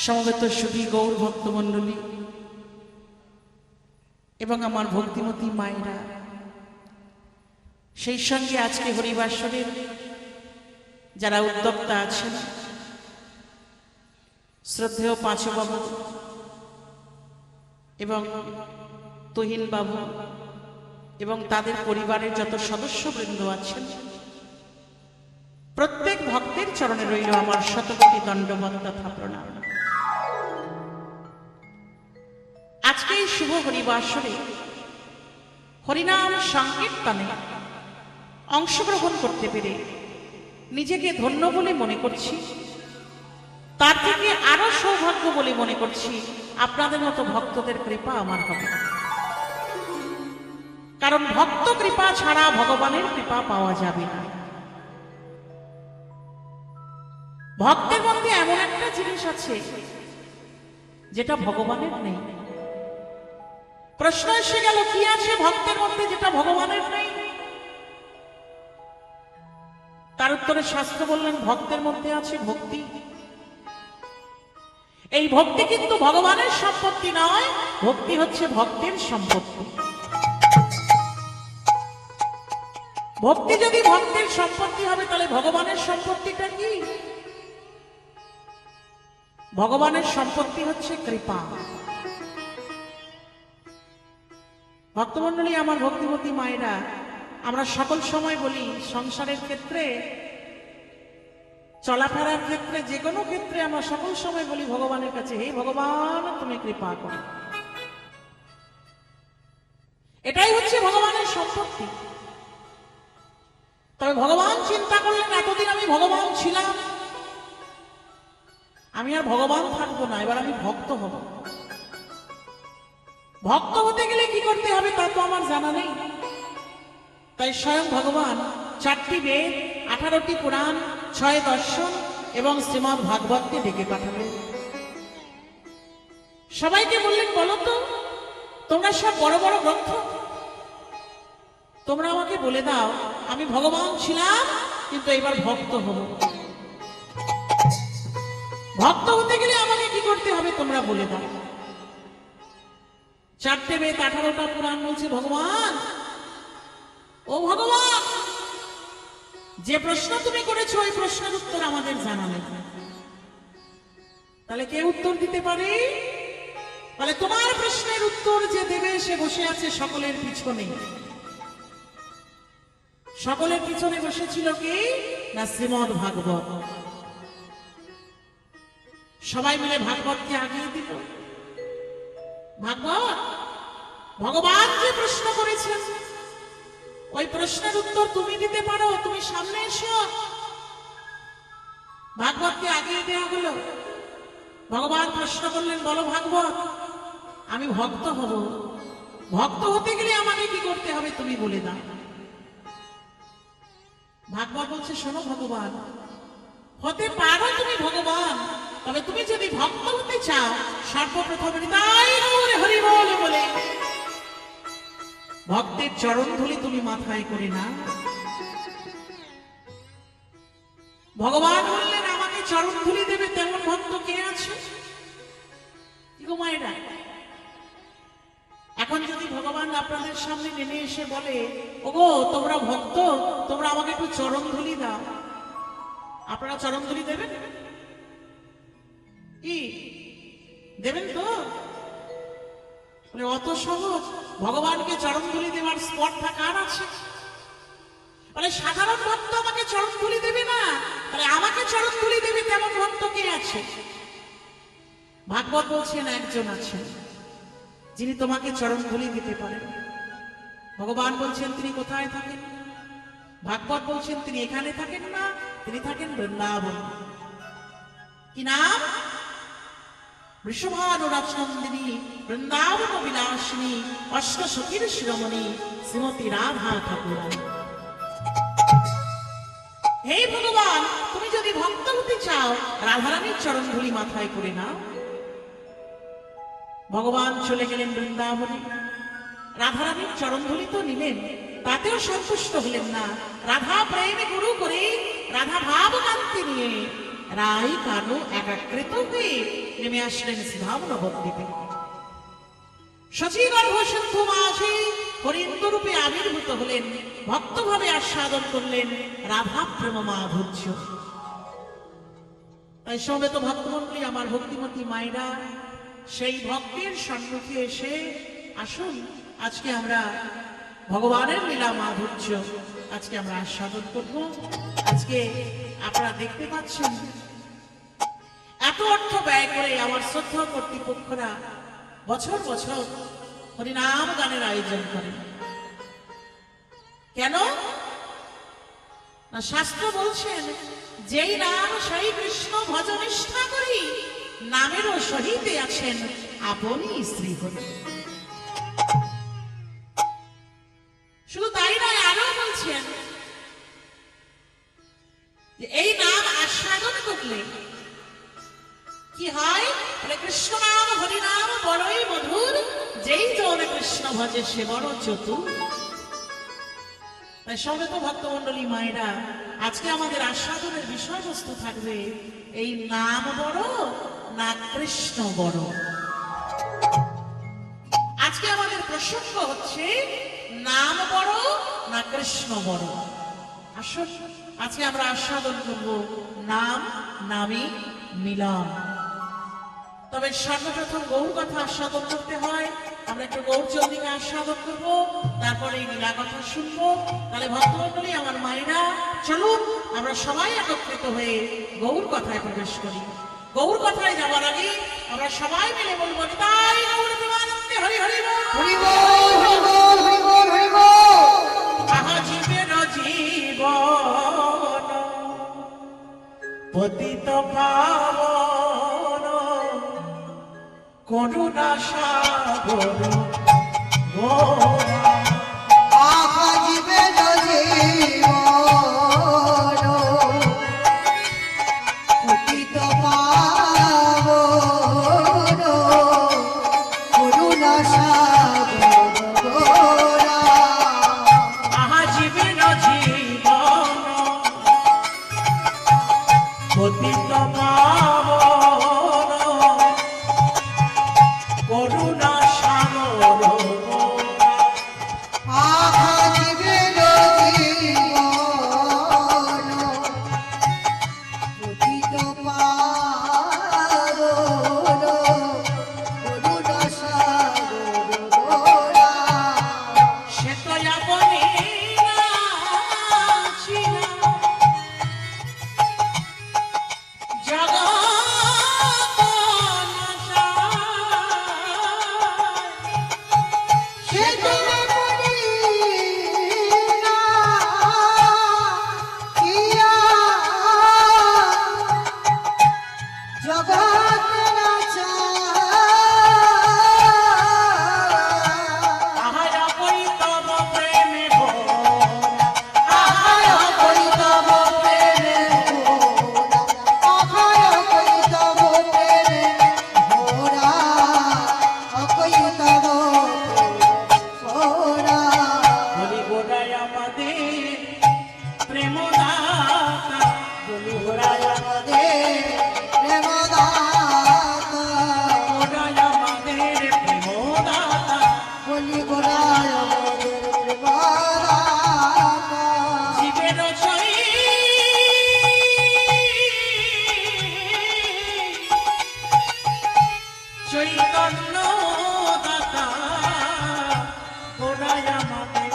সমবেত সুধী গৌর ভক্তমণ্ডলী এবং আমার ভক্তিমতী মায়েরা, সেই সঙ্গে আজকে হরিবাসরের যারা উদ্যোক্তা আছেন, শ্রদ্ধেয় পাঁচবাবু এবং তুহিন বাবু এবং তাদের পরিবারের যত সদস্যবৃন্দ আছেন, প্রত্যেক ভক্তের চরণে রইল আমার শতকোটি দণ্ডবত তথা প্রণাম। আজকে এই শুভ হরিবাসরে হরিনাম সংকীর্তনে অংশগ্রহণ করতে পেরে নিজেকে ধন্য বলে মনে করছি। তার থেকে আরো সৌভাগ্য বলে মনে করছি আপনাদের মতো ভক্তদের কৃপা আমার হবে, কারণ ভক্ত কৃপা ছাড়া ভগবানের কৃপা পাওয়া যাবে না। ভক্তের মধ্যে এমন একটা জিনিস আছে যেটা ভগবানের নেই। প্রশ্ন এসে গেল, কি আছে ভক্তের মধ্যে যেটা ভগবানের নেই? তার উত্তরে শাস্ত্র বললেন, ভক্তের মধ্যে আছে ভক্তি। এই ভক্তি কিন্তু ভগবানের সম্পত্তি নয়, ভক্তি হচ্ছে ভক্তের সম্পত্তি। ভক্তি যদি ভক্তের সম্পত্তি হবে, তাহলে ভগবানের সম্পত্তিটা কি? ভগবানের সম্পত্তি হচ্ছে কৃপা। ভক্তমণ্ডলী, আমার ভক্তিমতী মায়েরা, আমরা সকল সময় বলি সংসারের ক্ষেত্রে, চলাফেরার ক্ষেত্রে, যে কোনো ক্ষেত্রে আমরা সকল সময় বলি ভগবানের কাছে, হে ভগবান তুমি কৃপা করো। এটাই হচ্ছে ভগবানের সম্পত্তি। তবে ভগবান চিন্তা করলেন, এতদিন আমি ভগবান ছিলাম, আমি আর ভগবান থাকবো না, এবার আমি ভক্ত হব। ভক্ত হতে গেলে কি করতে হবে তা তো আমার জানা নেই। তাই স্বয়ং ভগবান 4টি বেদ, 18টি পুরাণ, 6 দর্শন এবং শ্রীমদ্ ভাগবতকে ডেকে পাঠালেন। সবাইকে বললেন, বলো তো তোমরা সব বড় বড় গ্রন্থ, তোমরা আমাকে বলে দাও, আমি ভগবান ছিলাম কিন্তু এবার ভক্ত হব। ভক্ত হতে গেলে আমাকে কি করতে হবে তোমরা বলে দাও। 4টে বেদ, 18টা পুরাণ বলছে, ভগবান, ও ভগবান, যে প্রশ্ন তুমি করেছো ওই প্রশ্নের উত্তর আমাদের জানা নেই। তাহলে কে উত্তর দিতে পারে? তাহলে তোমার প্রশ্নের উত্তর যে দেবে সে বসে আছে সকলের পিছনে। সকলের পিছনে বসেছিল কি না? শ্রীমদ্ ভাগবত। সবাই মিলে ভাগবতকে আগিয়ে দিল। ভাগবত, ভগবান যে প্রশ্ন করেছেন ওই প্রশ্নের উত্তর তুমি দিতে পারো, তুমি সামনে এসো। ভাগবতকে আগিয়ে দেওয়া হলো। ভগবান প্রশ্ন করলেন, বলো ভাগবত, আমি ভক্ত হব, ভক্ত হতে গেলে আমাকে কি করতে হবে তুমি বলে দাও। ভাগবত বলছে, শোনো ভগবান, হতে পারো তুমি ভগবান, তবে তুমি যদি ভক্ত হতে চাও সর্বপ্রথম হৃদয় হরি বল বলে ভক্তের চরণ ধুলি তুমি মাথায় করে না। ভগবান বললেন, আমাকে চরণ ধুলি দেবে তেমন ভক্ত কে আছে? মায়েরা, এখন যদি ভগবান আপনাদের সামনে নেমে এসে বলে, ওগো তোমরা ভক্ত, তোমরা আমাকে একটু চরণ ধুলি দাও, আপনারা চরণ ধুলি দেবেন? কি দেবেন তো? অত সহজ ভগবানকে চরণ ধুলি দেওয়ার স্পর্ধা কার আছে? বলে সাধারণ ভক্ত আমাকে চরণ ধুলি দেবে না, তাহলে আমাকে চরণ ধুলি দেবে তেমন ভক্ত কে আছে? ভাগবত বলছেন, একজন আছেন যিনি তোমাকে চরণ ধুলি দিতে পারেন। ভগবান বলছেন, তিনি কোথায় থাকেন? ভাগবত বলছেন, তিনি এখানে থাকেন না, তিনি থাকেন বৃন্দাবন। কি নাম? বৃষভানুরাজনন্দিনী বৃন্দাবন বিলাসিনী অষ্ট সখীর শিরোমণি শ্রীমতী রাধা ঠাকুরানী। হে ভগবান, তুমি যদি ভক্ত হতে চাও রাধারানীর চরণ ধুলি মাথায় করে নাও। ভগবান চলে গেলেন বৃন্দাবনে। রাধারানীর চরণ ধুলি তো নিলেন, তাতেও সন্তুষ্ট হলেন না। রাধা প্রেমে গুরু করে, রাধা ভাব কান্তি নিয়ে রায় কানু একাকৃত হয়ে নেমে আসলেন শ্রীধাম নবদ্বীপে। শচীগর্ভ সিন্ধু মাঝে হরিন্দরূপে আবির্ভূত হলেন, ভক্তভাবে আস্বাদন করলেন রাধা প্রেম মাধুর্য। তাই সমবেত ভক্তমন্ডলী, আমার ভক্তিমতী মায়েরা, সেই ভক্তের সম্মুখে এসে আসুন, আজকে আমরা ভগবানের লীলা মাধুর্য আজকে আমরা আস্বাদন করব। আজকে আপনারা দেখতে পাচ্ছেন এত অর্থ ব্যয় করে আমার শ্রদ্ধা কর্তৃপক্ষরা বছর বছর হরিনাম গানের আয়োজন করেন। কেন না, শাস্ত্র বলছেন যেই নাম সেই কৃষ্ণ ভজনিষ্ঠা করি, নামেরও সহিতে আছেন আপনি শ্রী হরি। শুধু তাই নয়, আরো বলছেন যে এই নাম আস্বাদন করলে কি হয়, কৃষ্ণ নাম হরিনাম বড়ই মধুর, যেই জন কৃষ্ণ ভজে সে বড় চতুর। তাই সমবেত ভক্তমন্ডলী মায়েরা, আজকে আমাদের আস্বাদনের বিষয়বস্তু থাকবে এই নাম বড় না কৃষ্ণ বড়। আজকে আমাদের প্রসঙ্গ হচ্ছে নাম বড় না কৃষ্ণ বড়। আসুন আজকে আমরা আস্বাদন করব নাম নামে মিলন। তবে সর্বপ্রথম গৌর কথা আস্বাদন করতে হয়, আমরা একটু গৌর চন্দ্রিকা আস্বাদন করব, তারপরে এই লীলা কথা শুনবো। তাহলে ভক্তমন্ডলী, আমার মায়েরা, চলুন আমরা সবাই একত্রিত হয়ে গৌর কথায় প্রবেশ করি। গৌর কথায় যাওয়ার আগে আমরা সবাই মিলে বলবো, তাই গৌর প্রেমানন্দে হরি হরি হরি বল, হরি বল, হরি বল, হরি বল। আহা জীবের জীবন পতিত পাবন করুণা সাগর গোরা। আহা জীবের জীবন পতিত পাবন করুণা সাগর গোরা। আহা জীবের জীবন পতিত পাবন করুণা সাগর গোরা। আহা জীবের জীবন পতিত পাবন করুণা সাগর গোরা। সে তো আপনি নাচিনা জগৎ নাচায়। সে তুমি করি না কিয়া জগৎ নাচায়। আহার পরিতম প্রেমে ভরা, আহার করিতব প্রেমে ভরা, আহার করিতব প্রেমে ভরা, অকরিতব ভরা। বলি গোড়ায় আমাদের প্রেমদাতা, বলি গোড়ায় আমাদের প্রেমদাতা, গোড়ায় আমাদের প্রেমদাতা। বলি গোড়ায় আমাদের প্রেমদাতা। জীবের চৈতন্য দাতা, গোড়ায় আমাদের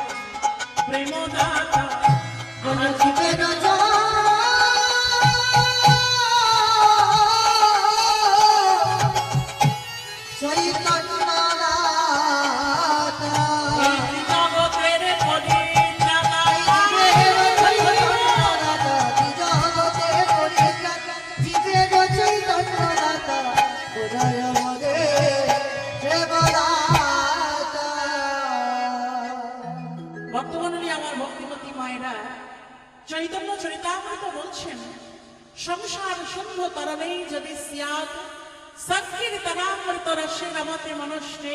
প্রেমদাতা। বলি জীবের চৈতন্য দাতা। এই জগতের পরিত্রাতা, জীবের চৈতন্য দাতা, জগতের পরিত্রাতা, জীবের চৈতন্য দাতা, গোড়ায় আমাদের প্রেমদাতা। ভক্তমণ্ডলী, আমার ভক্তিমতী মায়েরা, চৈতন্য চরিতামৃত বলছেন, সংসার শুদ্ধ তরণেই যদি স্যাৎ সংকীর্তনামৃত রসে রমতে মনুষ্যে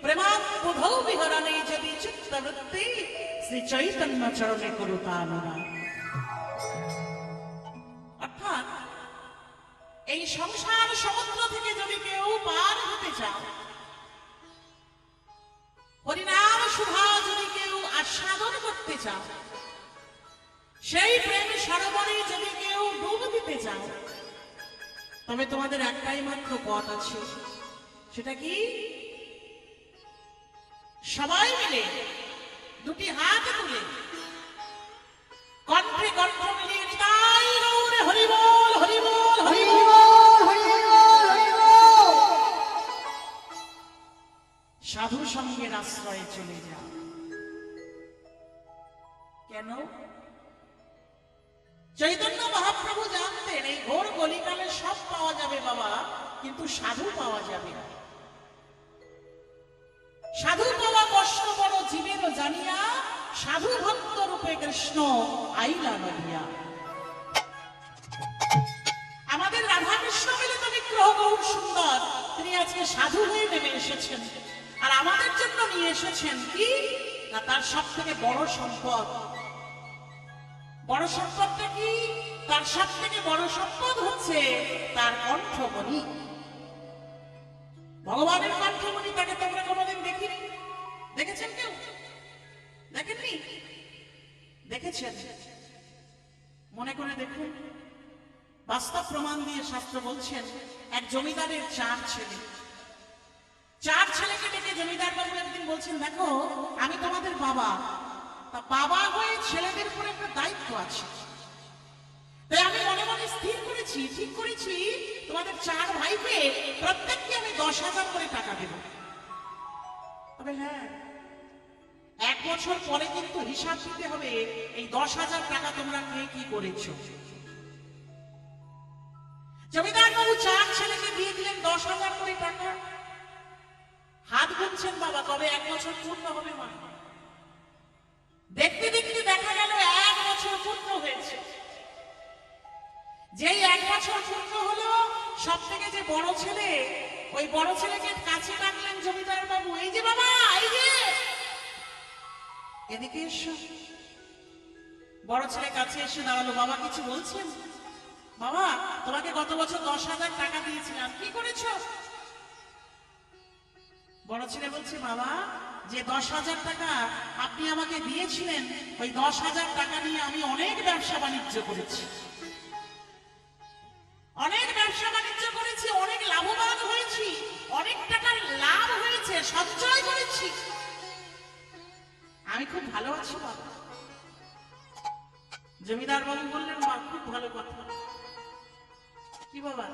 প্রেমাৎ বুধৌ বিহরণে যদি চিত্তবৃত্তি শ্রী চৈতন্য চরণে করুতানুরাগ। অর্থাৎ এই সংসার সমুদ্র থেকে যদি কেউ পার হতে চাও, হরিনাম সুধা যদি কেউ আস্বাদন করতে চাও, সেই প্রেম সরোবরে যদি কেউ ডুব দিতে চাও, তবে তোমাদের একটাই মাত্র পথ আছে। সেটা কি? সবাই মিলে দুটি হাত তুলে কণ্ঠে কণ্ঠ মিলিয়ে নিতাই গৌরে হরি বল, হরি বল, হরি হরি বল। বল, হরি বল, হরি বল। সাধু সঙ্গের আশ্রয়ে চলে যাও। কেন? চৈতন্য মহাপ্রভু জানতেন এই ঘোর কলিকালে সব পাওয়া যাবে বাবা, কিন্তু সাধু পাওয়া যাবে না। সাধু পাওয়া কষ্ট বড় জীবের জানিয়া, সাধু ভক্ত রূপে কৃষ্ণ আইলা নদিয়া। আমাদের রাধা কৃষ্ণ মিলিত বিগ্রহ গৌর সুন্দর, তিনি আজকে সাধু হয়ে নেমে এসেছেন, আর আমাদের জন্য নিয়ে এসেছেন কি না, তার সব থেকে বড় সম্পদ। বড় সম্পদটা কি? তার সব থেকে বড় সম্পদ হচ্ছে তার কণ্ঠমণি। ভগবানের কণ্ঠমণি, তাকে তোমরা কোনোদিন দেখিনি? দেখেছেন কেউ? দেখেননি? দেখেছেন? মনে করে দেখুন। বাস্তব প্রমাণ দিয়ে শাস্ত্র বলছেন, এক জমিদারের চার ছেলে, চার ছেলেকে ডেকে জমিদার বাবু একদিন বলছেন, দেখো আমি তোমাদের বাবা, তা বাবা হয়ে ছেলেদের উপর একটা দায়িত্ব আছে, তাই আমি মনে মনে স্থির করেছি, ঠিক করেছি, তোমাদের চার ভাইকে প্রত্যেককে আমি 10,000 করে টাকা দেব। তবে হ্যাঁ, 1 বছর পরে কিন্তু হিসাব দিতে হবে এই 10,000 টাকা তোমরা কে কি করেছো। জমিদার বাবু চার ছেলেকে দিয়ে দিলেন 10,000 করে টাকা। হাত গুনছেন বাবা, কবে 1 বছর পূর্ণ হবে মা? দেখতে দেখতে দেখা গেল 1 বছর পূর্ণ হয়েছে। যেই 1 বছর পূর্ণ হলো, সব থেকে যে বড় ছেলে, ওই বড় ছেলেকে কাছে ডাকলেন জমিদার বাবু, এই যে বাবা, এই যে এদিকে এসো। বড় ছেলে কাছে এসে দাঁড়ালো। বাবা কিছু বলছেন? বাবা, তোমাকে গত বছর 10,000 টাকা দিয়েছিলাম, কি করেছো? বড় ছেলে বলছে, বাবা যে 10,000 টাকা আপনি আমাকে দিয়েছিলেন, ওই 10,000 টাকা নিয়ে আমি অনেক ব্যবসা বাণিজ্য করেছি, অনেক ব্যবসা বাণিজ্য করেছি, অনেক লাভবান হয়েছি, অনেক টাকার লাভ হয়েছে, সঞ্চয় করেছি, আমি খুব ভালো আছি বাবা। জমিদার বাবু বললেন, মা খুব ভালো কথা। কি বাবা?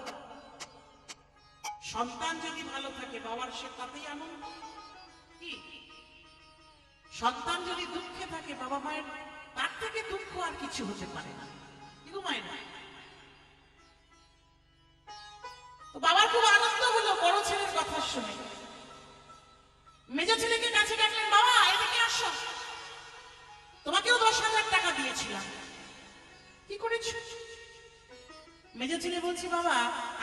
সন্তান যদি ভালো থাকে বাবার সে তাতেই আনন্দ। কি? সন্তান যদি দুঃখে থাকে বাবা মায়ের তার থেকে দুঃখ আর কিছু হতে পারে না। কিন্তু মায়ের না। তো বাবার খুব আনন্দ হলো বড় ছেলের কথা শুনে। মেজ ছেলেকে কাছে ডাকলেন, বাবা এদিকে আসো, তোমাকেও 10,000 টাকা দিয়েছিলাম, কি করেছো? মেজ ছেলে বলছি, বাবা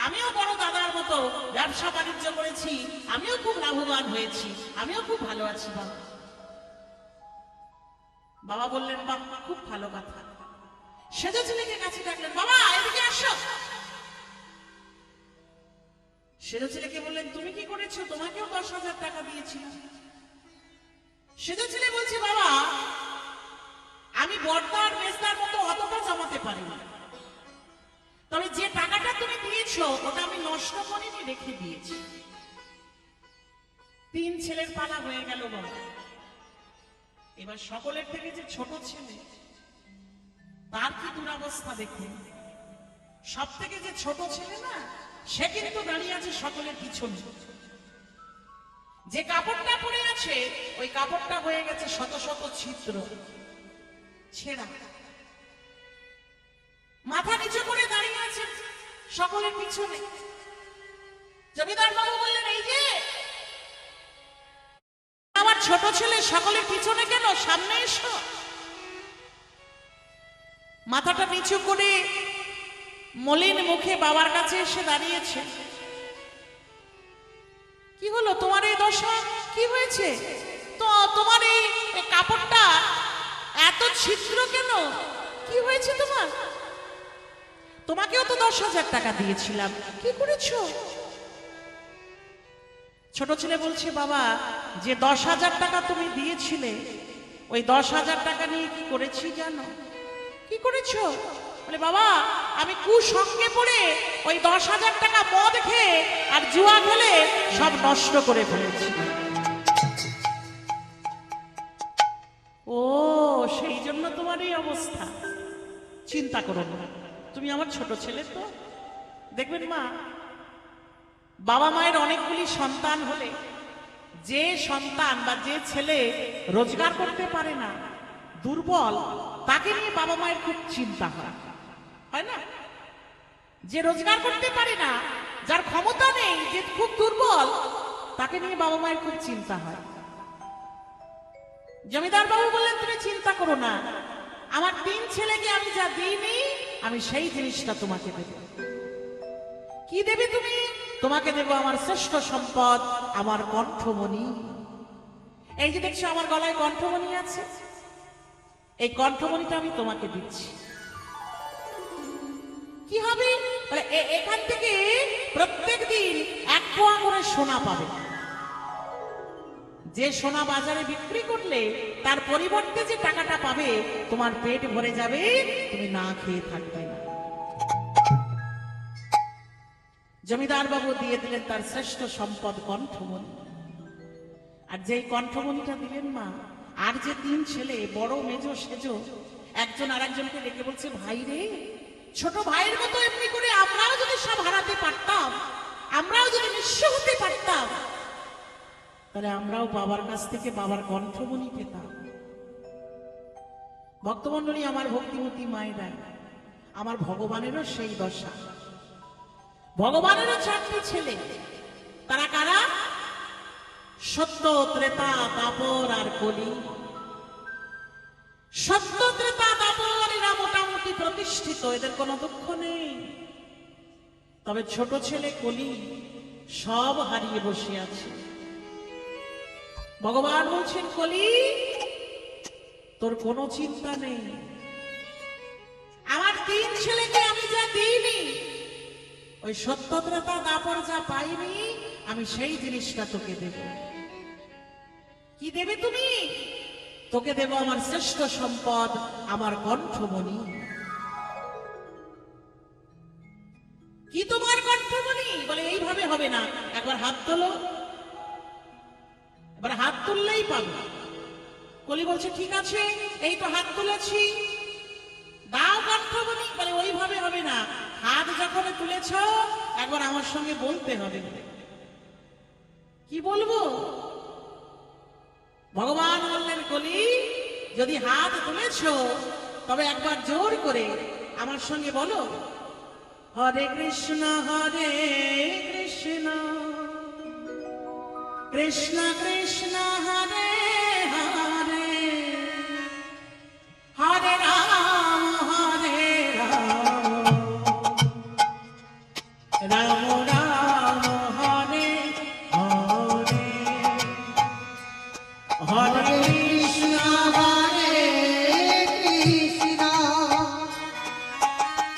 আমিও বড় দাদার মতো ব্যবসা বাণিজ্য করেছি, আমিও খুব লাভবান হয়েছি, আমিও খুব ভালো আছি বাবা। বাবা বললেন, বাবা খুব ভালো কথা। সেজ ছেলেকে কাছে ডাকলেন, বাবা এদিকে আসো। সেজ ছেলেকে বললেন, তুমি কি করেছো? তোমাকেও 10,000 টাকা দিয়েছিলাম। সেজ ছেলে বলছে, বাবা আমি বড়দার মেজদার মতো অতটা জমাতে পারি না, তবে যে টাকাটা তুমি দিয়েছো ওটা আমি নষ্ট করিনি, রেখে দিয়েছি। 3 ছেলের পালা হয়ে গেল বাবা। এবার সকলের থেকে যে ছোট ছেলে, তার কি দুরবস্থা দেখুন। সব থেকে যে ছোট ছেলে না, সে কিন্তু দাঁড়িয়ে আছে সকলের পিছনে। যে কাপড়টা পরে আছে ওই কাপড়টা হয়ে গেছে শত শত ছিদ্র, ছেঁড়া। মাথা নিচু করে দাঁড়িয়ে আছে সকলের পিছনে। জমিদার বাবু বললেন, এই যে আমার ছোট ছেলে, সকলের পিছনে কেন, সামনে এসো। মাথাটা নিচু করে মলিন মুখে বাবার কাছে এসে দাঁড়িয়েছে। কি হলো তোমার এই দশা? কি হয়েছে? তো তোমার এই কাপড়টা এত ছিদ্র কেন? কি হয়েছে তোমার? তোমাকেও তো 10,000 টাকা দিয়েছিলাম, কি করেছো? ছোট ছেলে বলছে, বাবা যে 10,000 টাকা তুমি দিয়েছিলে, ওই 10,000 টাকা নিয়ে কি করেছি জানো? কি করেছো? বলে, বাবা আমি কুসঙ্গে পড়ে ওই 10,000 টাকা মদ খেয়ে আর জুয়া খেলে সব নষ্ট করে ফেলেছি। ও, সেই জন্য তোমার এই অবস্থা। চিন্তা করো না, তুমি আমার ছোট ছেলে তো। দেখবেন মা, বাবা মায়ের অনেকগুলি সন্তান হলে যে সন্তান বা যে ছেলে রোজগার করতে পারে না, দুর্বল, তাকে নিয়ে বাবা মায়ের খুব চিন্তা হয়, হয় না? যে রোজগার করতে পারে না, যার ক্ষমতা নেই, যে খুব দুর্বল, তাকে নিয়ে বাবা মায়ের খুব চিন্তা হয়। জমিদার বাবু বললেন, তুমি চিন্তা করো না, আমার 3 ছেলেকে আমি যা দিইনি, আমি সেই জিনিসটা তোমাকে দেব। কি দেবে তুমি? তোমাকে দেব আমার শ্রেষ্ঠ সম্পদ, আমার কণ্ঠমণি। এই যে দেখছো আমার গলায় কণ্ঠমণি আছে, এই কণ্ঠমণিটা আমি তোমাকে দিচ্ছি। কি হবে? বলে, এখান থেকে প্রত্যেক দিন 1 পোয়া করে সোনা পাবে। যে সোনা বাজারে বিক্রি করলে তার পরিবর্তে যে টাকাটা পাবে, তোমার পেট ভরে যাবে, তুমি না খেয়ে থাকবে না। জমিদার বাবু দিয়ে দিলেন তার শ্রেষ্ঠ সম্পদ কণ্ঠমণি। আর যেই কণ্ঠমণিটা দিলেন মা, আর যে 3 ছেলে, বড় মেজো সেজো, একজন আর একজনকে ডেকে বলছে, ভাই রে, ছোট ভাইয়ের মতো এমনি করে আমরাও যদি সব হারাতে পারতাম, আমরাও যদি নিঃস্ব হতে পারতাম, তাহলে আমরাও বাবার কাছ থেকে বাবার কণ্ঠমণি পেতাম। ভক্তমণ্ডলী, আমার ভক্তিমতী মায়েরা, আমার ভগবানেরও সেই দশা। ভগবানেরও 4টি ছেলে। তারা কারা? সত্য, ত্রেতা, দাপর আর কলি। সত্য, ত্রেতা, দাপর এরা মোটামুটি প্রতিষ্ঠিত, এদের কোনো দুঃখ নেই। তবে ছোট ছেলে কলি সব হারিয়ে বসে আছে। ভগবান বলছেন, কলি তোর কোনো চিন্তা নেই, আমার 3 ছেলেকে আমি যা দিইনি, ওই সত্য, ত্রেতা, দাপর যা পাইনি, আমি সেই জিনিসটা তোকে দেব। কি দেবে তুমি? তোকে দেব আমার শ্রেষ্ঠ সম্পদ, আমার কণ্ঠমণি। কি তোমার কণ্ঠমণি? বলে, এইভাবে হবে না, একবার হাত তোলো। এবার হাত তুললেই পাবে। কলি বলছে, ঠিক আছে, এই তো হাত তুলেছি, দাও কণ্ঠমণি। বলে, ওইভাবে হবে না, হাত যখন তুলেছ একবার আমার সঙ্গে বলতে হবে। কি বলবো? ভগবান বললেন, কলি যদি হাত তুলেছ, তবে একবার জোর করে আমার সঙ্গে বলো, হরে কৃষ্ণ হরে কৃষ্ণ, কৃষ্ণ কৃষ্ণ হরে হরে, হরে রাম হরে রাম, রাম রাম হরে হরে, হরে কৃষ্ণ হরে কৃষ্ণ,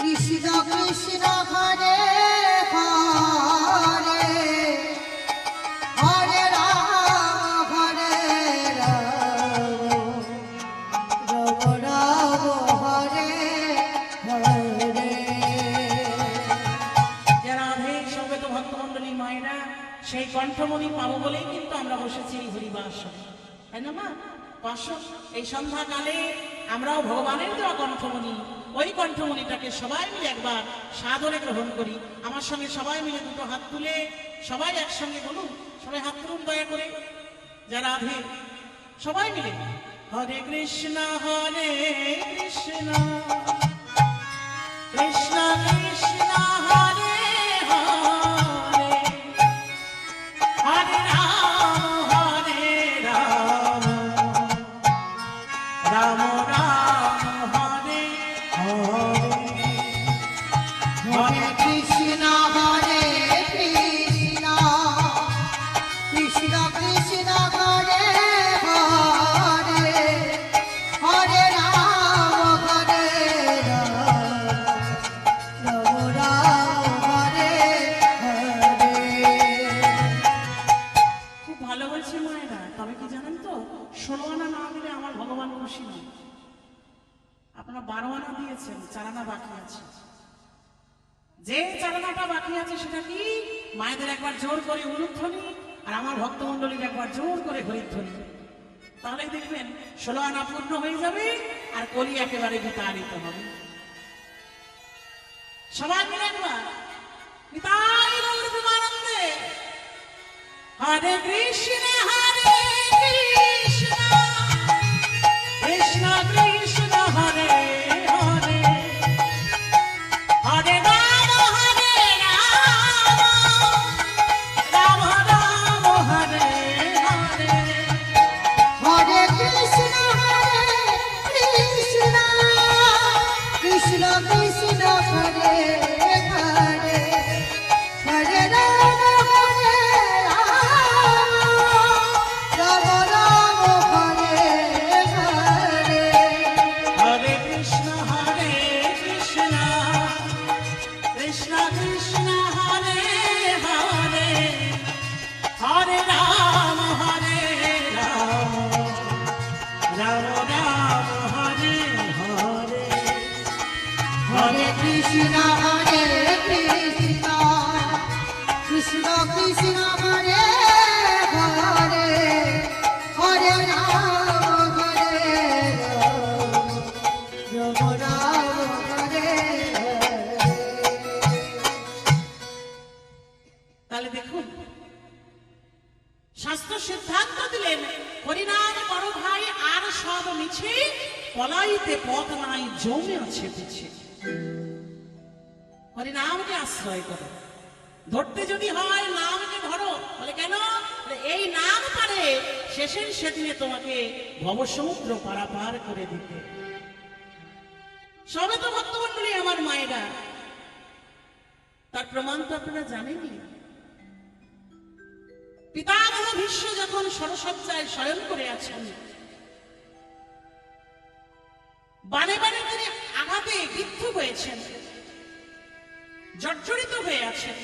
কৃষ্ণ কৃষ্ণ হরে হরে, হরে রাম রাম রাম হরে হরে। যারা আধে সবে তো ভক্তমণ্ডলী মায়েরা, সেই কণ্ঠমণি পাবো বলেই কিন্তু আমরা বসেছি এই হরিবাস, তাই না মা? পাশো এই সন্ধ্যাকালে আমরাও ভগবানের দেওয়া কণ্ঠমণি, ওই কণ্ঠমণিটাকে সবাই মিলে একবার সাদরে গ্রহণ করি। আমার সঙ্গে সবাই মিলে 2 হাত তুলে সবাই একসঙ্গে বলুন, সবাই হাত তুলুন দয়া করে। যারা আধে সবাই মিলে, হরে কৃষ্ণ হরে কৃষ্ণ, কৃষ্ণ কৃষ্ণ হরে হরে, হরে রাম রাম রাম হরে হরে, হরে কৃষ্ণ হরে কৃষ্ণ, কৃষ্ণ কৃষ্ণ হরে হরে, হরে রাম রাম দিয়েছেন, চারানা বাকি আছে। যে চারানাটা বাকি আছে সেটা কি? মায়েদের একবার জোর করে উলুধ্বনি, আর আমার ভক্তমণ্ডলীর একবার জোর করে হরিধ্বনি। তাহলে দেখবেন 16 আনা পূর্ণ হয়ে যাবে, আর কলি একেবারে বিতাড়িত হবে। সবাই মিলে একবার নিতাই গৌর প্রেমানন্দে হরে কৃষ্ণ হরে কৃষ্ণ কৃষ্ণ কৃষ্ণ হরে হরে হরে রাম রাম রাম হরে হরে। হরে কৃষ্ণ কৃষ্ণ কৃষ্ণ হরে হরে হরে রাম রাম রাম হরে হরে। হরে কৃষ্ণ কৃষ্ণ কৃষ্ণ হরে হরে হরে রাম রাম রাম হরে হরে। হরে কৃষ্ণ কৃষ্ণ কৃষ্ণ কৃষ্ণ হরে হরে হরে রাম রাম রাম হরে। তাহলে দেখুন, শাস্ত্র সিদ্ধান্ত দিলেন হরিনাম করো ভাই, আর সব মিছে, পলাইতে পথ নাই জমে আছে পিছে। হরিনামকে আশ্রয় করো, ধরতে যদি হয় নামকে ধরো। বলে কেন? বলে এই নাম পারে শেষের সেদিনে তোমাকে ভবসমুদ্র পারাপার করে দিতে। সবে তো ভক্তমণ্ডলী আমার মায়েরা, তার প্রমাণ তো আপনারা জানেনই। পিতামহ ভীষ্ম যখন ষড়সজ্জায় শয়ন করে আছেন, বারে বারে তিনি আঘাতে বিদ্ধ হয়েছেন, জর্জরিত হয়ে আছেন,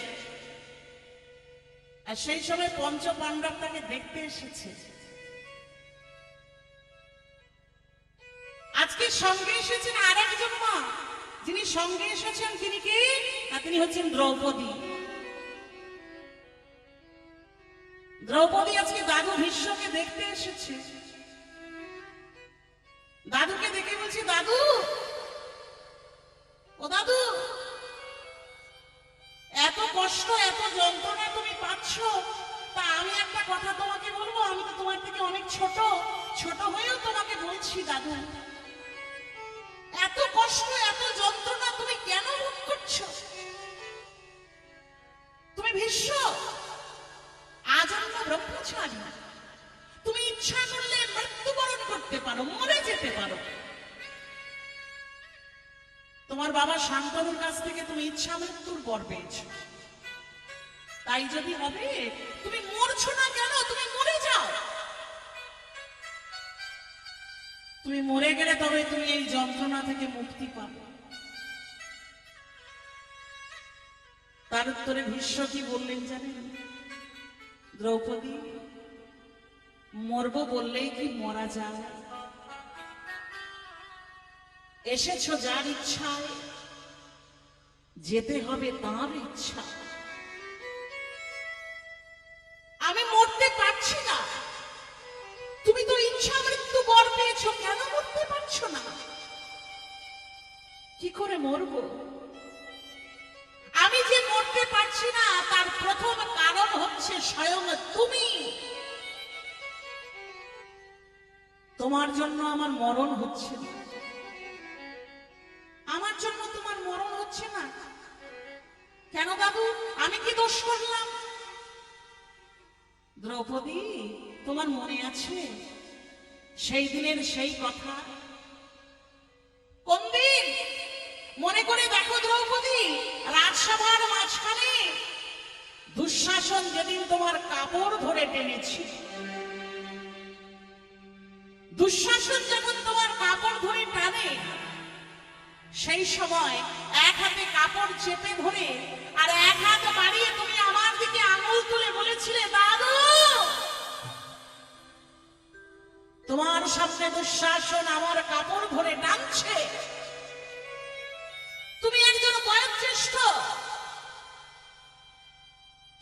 আর সেই সময় পঞ্চ পাণ্ডব তাকে দেখতে এসেছে। আজকে সঙ্গে এসেছেন আর একজন মা, যিনি সঙ্গে এসেছেন তিনি কি? তিনি হচ্ছেন দ্রৌপদী। দ্রৌপদী আজকে দাদু ভীষ্মকে দেখতে এসেছে। দাদুকে দেখে বলছি, দাদু, ও দাদু, এত কষ্ট এত যন্ত্রণা তুমি পাচ্ছ, তা আমি একটা কথা তোমাকে বলবো। আমি তো তোমার থেকে অনেক ছোট, ছোট হয়েও তোমাকে বলছি দাদু, এত কষ্ট এত যন্ত্রণা তুমি কেন ভোগ করছো? তুমি ভীষ্ম আজন্ম ব্রহ্মচারী, তুমি ইচ্ছা করলে মৃত্যুবরণ করতে পারো, মরে যেতে পারো। তোমার বাবা শান্তনুর কাছ থেকে তুমি ইচ্ছা মৃত্যুর বর পেয়েছো, তাই যদি হবে তুমি মরছো না কেন? তুমি মরে যাও। তুমি মরে গেলে তবে তুমি এই যন্ত্রণা থেকে মুক্তি পাবে। তার উত্তরে ভীষ্ম কি বললেন জানেন? দ্রৌপদী, মরব বললেই কি মরা যায়? এসেছো যার ইচ্ছায়, যেতে হবে তার ইচ্ছা। আমি মরতে পারছি না, তুমি তো ইচ্ছা মৃত্যু বর পেয়েছো, কেন মরতে পারছো না? কি করে মরবো? আমি যে মরতে পারছি না তার প্রথম কারণ হচ্ছে স্বয়ং তুমি। তোমার জন্য আমার মরণ হচ্ছে না, আমার জন্য তোমার মরণ হচ্ছে না কেন দাদু? আমি কি দোষ করলাম? দ্রৌপদী, তোমার মনে আছে সেই দিনের সেই কথা? কোন দিন? মনে করে দেখো দ্রৌপদী, রাজসভার মাঝখানে দুঃশাসন যেদিন তোমার কাপড় ধরে টেনেছি, দুঃশাসন যখন তোমার কাপড় ধরে টানে, সেই সময় এক হাতে কাপড় চেপে ধরে আর এক হাত বাড়িয়ে তুমি আমার দিকে আঙুল তুলে বলেছিলে, দাদু, তোমার সামনে দুঃশাসন আমার কাপড় ধরে টানছে,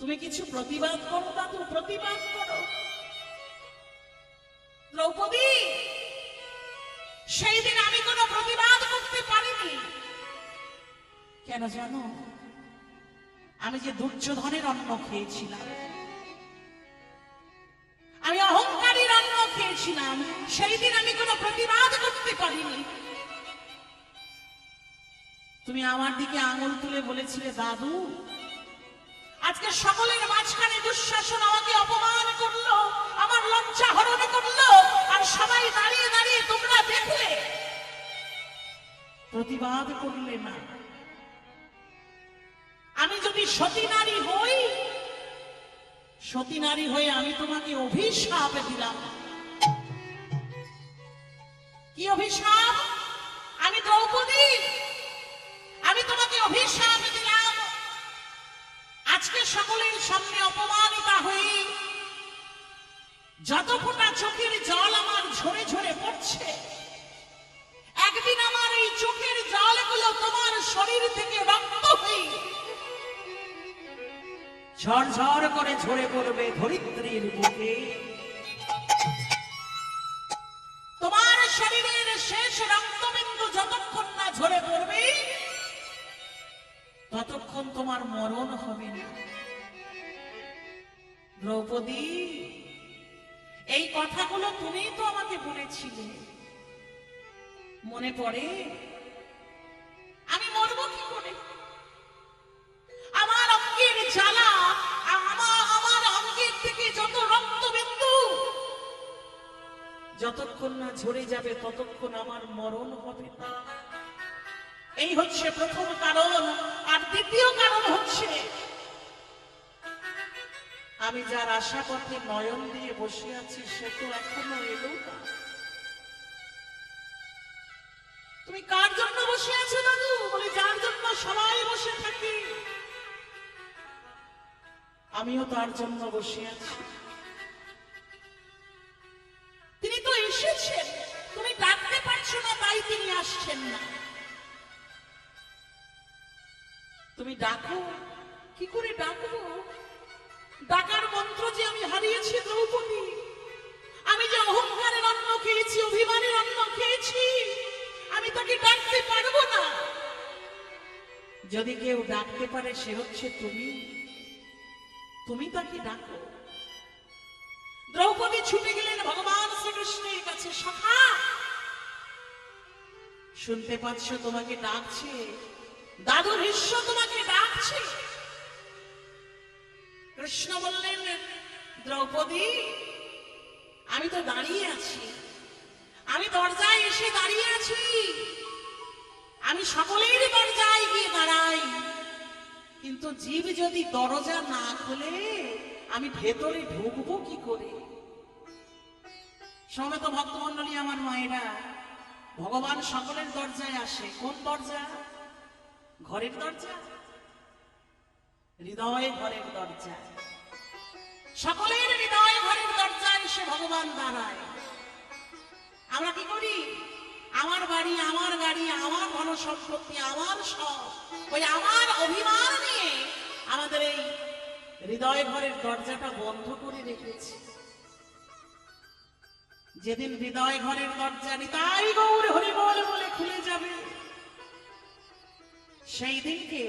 তুমি কিছু প্রতিবাদ করো, দাদু, প্রতিবাদ করো। দ্রৌপদী, সেই দিন আমি কোনো প্রতিবাদ করতে পারিনি। কেন জানো? আমি যে দুর্যোধনের অন্ন খেয়েছিলাম, আমি অহংকারীর অন্ন খেয়েছিলাম, সেই দিন আমি কোনো প্রতিবাদ করতে পারিনি। তুমি আমার দিকে আঙুল তুলে বলেছিলে, দাদু, আজকে সকলের মাঝখানে দুঃশাসন আমাকে অপমান করলো, আমার লজ্জা হরণ করলো, আর সবাই দাঁড়িয়ে দাঁড়িয়ে তোমরা দেখলে, প্রতিবাদ করলে না। আমি যদি সতী নারী হই, সতী নারী হয়ে আমি তোমাকে অভিশাপ দিলাম। কি অভিশাপ? আমি দ্রৌপদী, আমি তোমাকে অভিশাপ দিলাম, আজকে সকলের সামনে অপমানিতা হয়ে যত ফোঁটা চোখের জল আমার ঝরে ঝরে পড়ছে, একদিন আমার এই চোখের জলগুলো তোমার শরীর থেকে রক্ত হয়ে ঝরঝর করে ঝরে পড়বে ধরিত্রীর বুকে। তোমার শরীরের শেষ রক্তবিন্দু যতক্ষণ না ঝরে পড়বে, ততক্ষণ তোমার মরণ হবে না। দ্রৌপদী, এই কথাগুলো তুমি তো আমাকে বলেছিলে, মনে পড়ে? আমি মরবো কি করে? আমার অঙ্গের জ্বালা, আমার অঙ্গের থেকে যত রক্তবিন্দু যতক্ষণ না ঝরে যাবে, ততক্ষণ আমার মরণ হবে না। এই হচ্ছে প্রথম কারণ। আর দ্বিতীয় কারণ হচ্ছে, আমি যার আশা পথে নয়ন দিয়ে বসে আছি, সে তো এখনো এলো না। তুমি কার জন্য বসে আছো দাদু? বলে, যার জন্য সবাই বসে থাকি, আমিও তার জন্য বসে আছি। তিনি তো এসেছেন, তুমি ডাকতে পারছো না, তাই তিনি আসছেন না। তুমি ডাকো, কি করে ডাকবো? ডাকার মন্ত্র যে আমি হারিয়েছি দ্রৌপদী। আমি যে অহংকারের অন্ন খেয়েছি, অভিমানের অন্ন খেয়েছি, আমি তাকে ডাকতে পারবো না। যদি কেউ ডাকতে পারে, সে হচ্ছে তুমি। তুমি তাকে ডাকো। দ্রৌপদী ছুটে গেলেন ভগবান শ্রীকৃষ্ণের কাছে। সখা, শুনতে পাচ্ছ? তোমাকে ডাকছে, দাদু ভীষ্ম তোমাকে ডাকছে। কৃষ্ণ বললেন, দ্রৌপদী, আমি তো দাঁড়িয়ে আছি, আমি দরজায় এসে দাঁড়িয়ে আছি, আমি সকলের দরজায় গিয়ে দাঁড়াই, কিন্তু জীব যদি দরজা না খুলে, আমি ভেতরে ঢুকবো কি করে? সমবেত ভক্তমন্ডলী, আমার মায়েরা, ভগবান সকলের দরজায় আসে। কোন দরজা? ঘরের দরজা, হৃদয় ঘরের দরজা। সকলের হৃদয় ঘরের দরজায় এসে ভগবান দাঁড়ায়। আমরা কি করি? আমার বাড়ি, আমার গাড়ি, আমার ধন সম্পত্তি, আমার সব, ওই আমার অভিমান নিয়ে আমাদের এই হৃদয় ঘরের দরজাটা বন্ধ করে রেখেছি। যেদিন হৃদয় ঘরের দরজা নিতাই গৌর হরিবল বলে খুলে যাবে, সেই দিনকে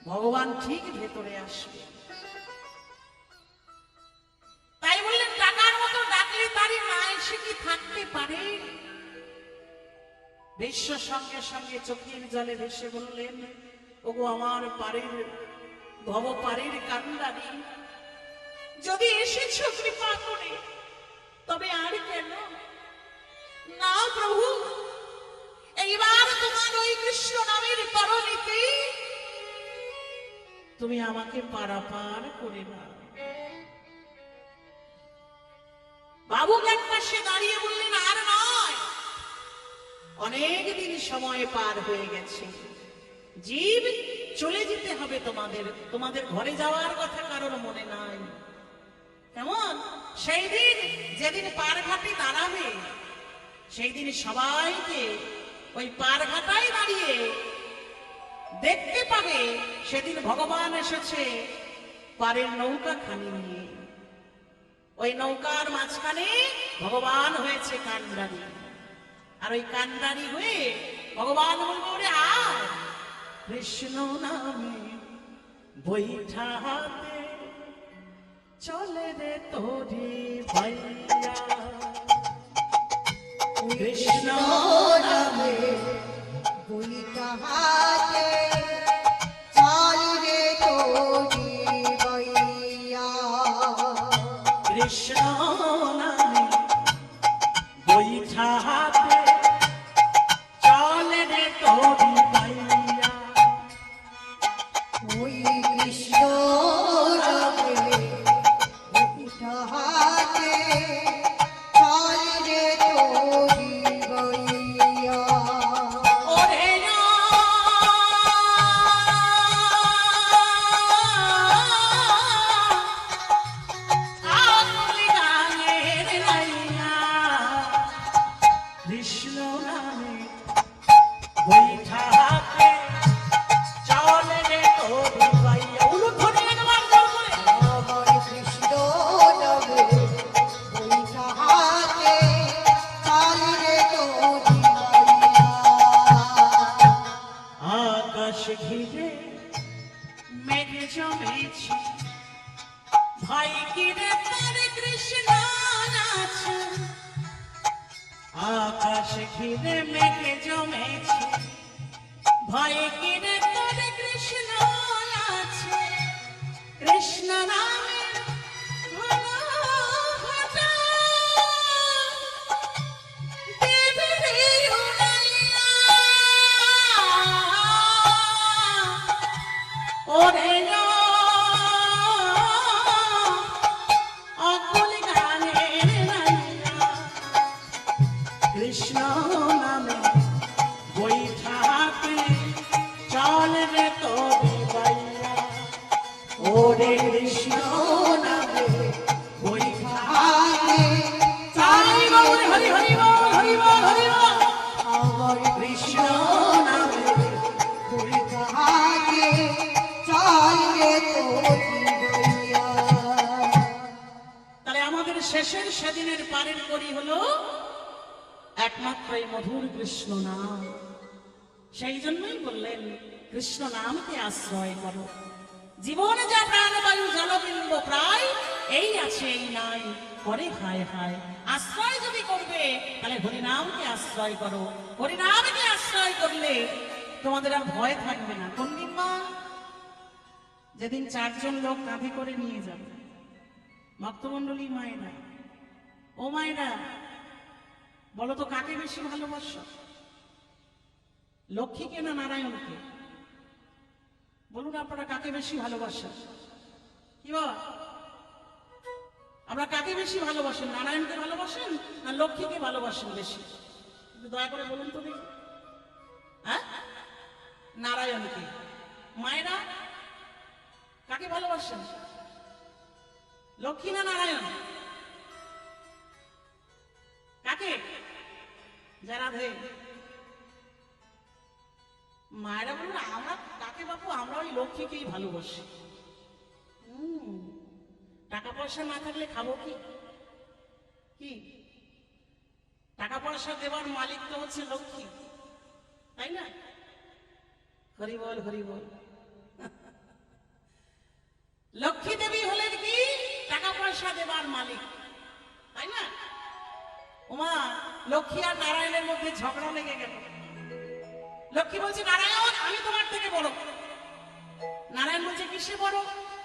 ভগবান ঠিক ভেতরে আসবে। তাই বললেন, ডাকার মতো ডাকলে তারই না এসে কি থাকতে পারে? ভীষ্ম সঙ্গে সঙ্গে চোখের জলে ভেসে বললেন, ওগো আমার পারের ভব পারের কান্দারি, যদি এসেছ কৃপা করে, তবে আর কেন? না প্রভু, এইবার তোমার ওই কৃষ্ণ নামের তরণীতে তুমি আমাকে পারাপার করে নাও। বাবু এক পাশে দাঁড়িয়ে বললেন, আর নয়, অনেক দিন সময় পার হয়ে গেছে, জীব চলে যেতে হবে তোমাদের, তোমাদের ঘরে যাওয়ার কথা কারোর মনে নাই। কেমন? সেই দিন যেদিন পারঘাটে দাঁড়াবে, সেই দিন সবাইকে ওই পারঘাটায় দাঁড়িয়ে দেখতে পাবে, সেদিন ভগবান এসেছে পারের নৌকা খানি নিয়ে। ওই নৌকার মাঝখানে ভগবান হয়েছে কান্ডারি, আর ওই কান্ডারি হয়ে ভগবান বলবে ওরে আয় কৃষ্ণ নামে বৈঠা হাতে চলে রে তোরি ভাইয়া। কৃষ্ণ নামে বইটা হাতে চল রে তোরি বইয়া। কৃষ্ণ নামে বৈঠা হাতে চলে রে তোরি ভাইয়া। ওই কৃষ্ণ নামে বইটা হাতে চল রে তোরি বইয়া। ওরে না আকুলি গানের লাইয়া। কৃষ্ণ নামে বৈঠা হাতে চলে রে তোরি ভাইয়া। উলুধ্বনি একবার জোর করে। আমার কৃষ্ণ নামে বইটা হাতে চল রে তোরি বইয়া। আকাশ ঘিরে মেঘ জমেছে ভাই কিরে তার কৃষ্ণ আছে। আকাশ ঘিরে মেঘ জমেছে ভাই কিরে তার কৃষ্ণ আছে। কৃষ্ণ নামে ভালো হতো দেবী উড়াইয়া। ওরে না অকুল গানের লাইয়া। কৃষ্ণ নামে বৈঠা হাতে চল রে তোরি ভাইয়া। ওরে কৃষ্ণ নামে বৈঠা হাতে হরি বল হরি হরি বল হরি বল হরি বল। আমার কৃষ্ণ নামে বইটা হাতে চল রে তোরি বইয়া। তাহলে আমাদের শেষের সেদিনের পারের করি হলো একমাত্র এই মধুর কৃষ্ণ নাম। সেই জন্যই বললেন কৃষ্ণ নামকে আশ্রয় করো। জীবনে যা প্রাণবায়ু জলবিম্ব প্রায় এই আছে এই নাই করে হায় হায়। আশ্রয় যদি করবে তাহলে হরিনামকে আশ্রয় করো। হরিনামকে আশ্রয় করলে তোমাদের আর ভয় থাকবে না। কোন দিন মা? যেদিন 4 জন লোক কাঁধে করে নিয়ে যাবে ভক্তমন্ডলী মায়েরা। ও মায়েরা বলো তো কাকে বেশি ভালোবাসো, লক্ষ্মীকে না নারায়ণকে? বলুন আপনারা কাকে বেশি ভালোবাসেন? কি বাবা আমরা কাকে বেশি ভালোবাসেন? নারায়ণকে ভালোবাসেন না লক্ষ্মীকে ভালোবাসেন বেশি? একটু দয়া করে বলুন তো দেখি। হ্যাঁ, নারায়ণকে। মায়েরা কাকে ভালোবাসেন, লক্ষ্মী না নারায়ণ? কাকে? যারা ধে মায়েরা বলুন আমরা কাকে বাপু? আমরা ওই লক্ষ্মীকেই ভালোবাসি। টাকা পয়সা না থাকলে খাবো কি? কি টাকা পয়সা দেওয়ার মালিক তো হচ্ছে লক্ষ্মী, তাই না? হরি বল হরি বল। লক্ষ্মী দেবী হলেন কি টাকা পয়সা দেবার মালিক, তাই না? ওমা লক্ষ্মী আর নারায়ণের মধ্যে ঝগড়া লেগে গেল। লক্ষ্মী বলছে নারায়ণ আমি তোমার থেকে বড়। নারায়ণ বলছে কিসে বড়?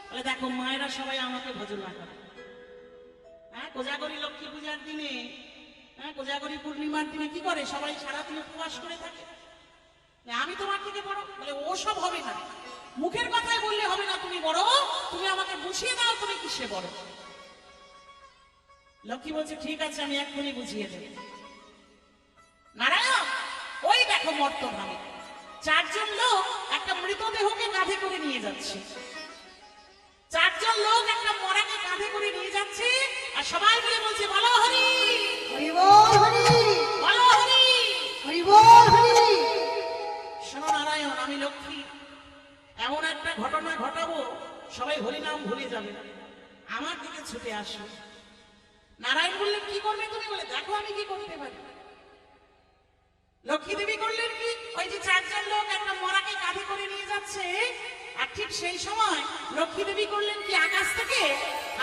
বলে দেখো মায়েরা সবাই আমাকে ভজনা করে। হ্যাঁ, কোজাগরী লক্ষ্মী পূজার দিনে, হ্যাঁ কোজাগরী পূর্ণিমার দিনে কি করে? সবাই সারাদিন উপবাস করে থাকে। আমি তোমার থেকে বড়? বলে ওসব হবে না, মুখের কথায় বললে হবে না তুমি বড়, তুমি আমাকে বুঝিয়ে দাও তুমি কিসে বড়। লক্ষ্মী বলছে ঠিক আছে আমি এক্ষুনি বুঝিয়ে দেব। নারায়ণ ওই দেখো মর্তভাবে 4 জন লোক একটা মৃতদেহকে কাঁধে করে নিয়ে যাচ্ছে। 4 জন লোক একটা মরাকে কাঁধে করে নিয়ে যাচ্ছে আর সবাই মিলে বলছে বলো হরি হরি বল হরি, বলো হরি। হরি বল হরি। শোনো নারায়ণ আমি লক্ষ্মী এমন একটা ঘটনা ঘটাবো সবাই হরিনাম ভুলে যাবে, আমার দিকে ছুটে আসো। নারায়ণ বললেন কি করবে তুমি? বলে দেখো আমি কি করতে পারি। লক্ষ্মী দেবী করলেন কি, ওই যে চারজন লোক একটা মরাকে কাঁধে করে নিয়ে যাচ্ছে, আর ঠিক সেই সময় লক্ষ্মী দেবী করলেন কি, আকাশ থেকে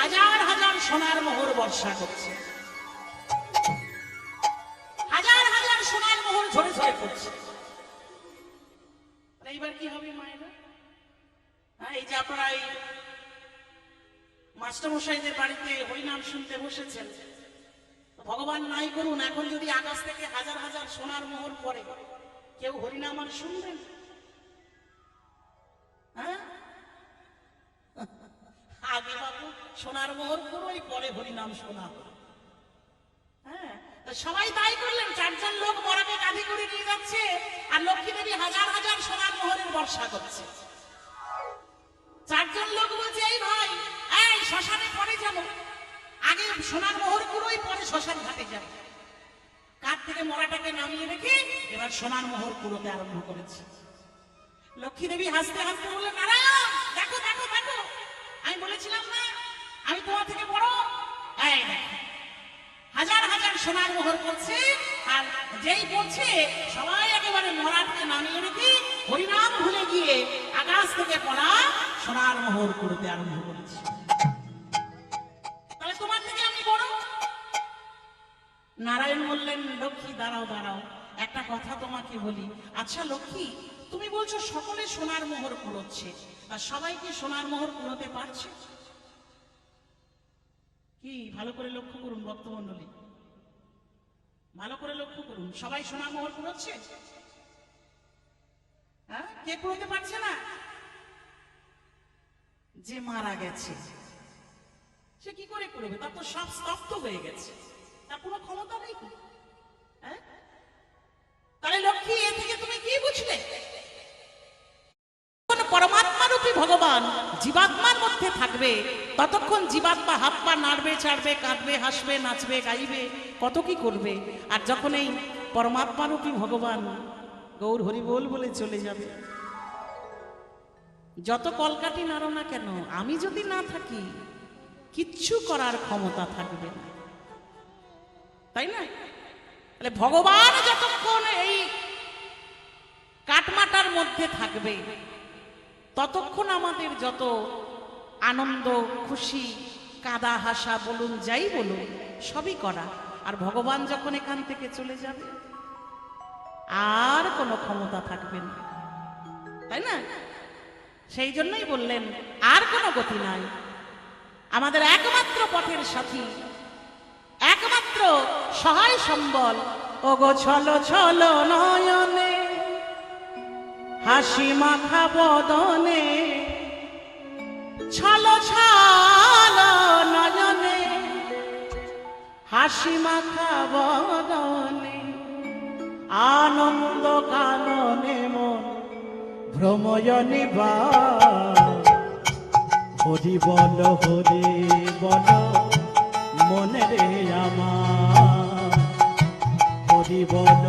হাজার হাজার সোনার মোহর বর্ষা করছে, হাজার হাজার সোনার মোহর ঝরে ঝরে পড়ছে। এইবার কি হবে মায়েরা? এই যে আপনারা এই মাস্টারমশাইদের বাড়িতে হরিনাম শুনতে বসেছেন, ভগবান নাই করুন এখন যদি আকাশ থেকে হাজার হাজার সোনার মোহর পড়ে, কেউ হরিনাম আর শুনবেন? হ্যাঁ, আগে বাবু সোনার মোহর পুরোই পরে হরিনাম শোনা হয়। হ্যাঁ, তো সবাই তাই করলেন, চারজন লোক মরাকে কাঁধে করে নিয়ে যাচ্ছে, আর লক্ষ্মী দেবী হাজার হাজার সোনার মোহরের বর্ষা করছে। চারজন লোক বলছে এই ভাই, এই শ্মশানে পরে যাবো, আগে সোনার মোহর পুরোই পরে শ্মশান ঘাটে যাবে। কাঁধ থেকে মরাটাকে নামিয়ে রেখে এবার সোনার মোহর পুরোতে আরম্ভ করেছে। লক্ষ্মী দেবী হাসতে হাসতে বললেন, নারায়ণ দেখো দেখো দেখো, আমি বলেছিলাম না আমি তোমার থেকে বড়? এই দেখো হাজার হাজার সোনার মোহর করছে, আর যেই পড়ছে সবাই একেবারে মরাটাকে নামিয়ে রেখে হরিনাম ভুলে গিয়ে আকাশ থেকে পড়া সোনার মোহর করতে আরম্ভ করেছে। তাহলে তোমার থেকে আমি বড়? নারায়ণ বললেন, লক্ষ্মী দাঁড়াও দাঁড়াও, একটা কথা তোমাকে বলি। আচ্ছা লক্ষ্মী, তুমি বলছো সকলে সোনার মোহর কুড়োচ্ছে, আর সবাই কি সোনার মোহর কুড়োতে পারছে? কি ভালো করে লক্ষ্য করুন ভক্তমণ্ডলী, ভালো করে লক্ষ্য করুন, সবাই সোনার মোহর কুড়োচ্ছে? হ্যাঁ, কে কুড়োতে পারছে না? যে মারা গেছে সে কি করে করবে? তার তো সব স্তব্ধ হয়ে গেছে, তার কোনো ক্ষমতা নেই। হ্যাঁ, তাহলে লক্ষ্মী এ থেকে তুমি কি বুঝলে? পরমাত্মা রূপী ভগবান জীবাত্মার মধ্যে থাকবে, ততক্ষণ জীবাত্মা হাত পা নাড়বে, ছাড়বে, কাঁদবে, হাসবে, নাচবে, গাইবে, কত কি করবে। আর যখন এই পরমাত্মা রূপী ভগবান গৌর হরি বল বলে চলে যাবে, যত কলকাঠি নাড়ো না কেন, আমি যদি না থাকি কিচ্ছু করার ক্ষমতা থাকবে না, তাই না? তাহলে ভগবান যতক্ষণ এই কাঠমাটার মধ্যে থাকবে, ততক্ষণ আমাদের যত আনন্দ খুশি কাদা হাসা বলুন যাই বলুন সবই করা। আর ভগবান যখন এখান থেকে চলে যাবে আর কোনো ক্ষমতা থাকবে না, তাই না? সেই জন্যই বললেন আর কোনো গতি নাই, আমাদের একমাত্র পথের সাথী, একমাত্র সহায় সম্বল। ও গো ছলো ছলো নয়নে, হাসি মাখা বদনে, ছলো ছলো নয়নে, হাসি মাখা বদনে, আনন্দ কাননে মন ভ্রময়নি বা। হরি বল মনে রে আমার, হরি বল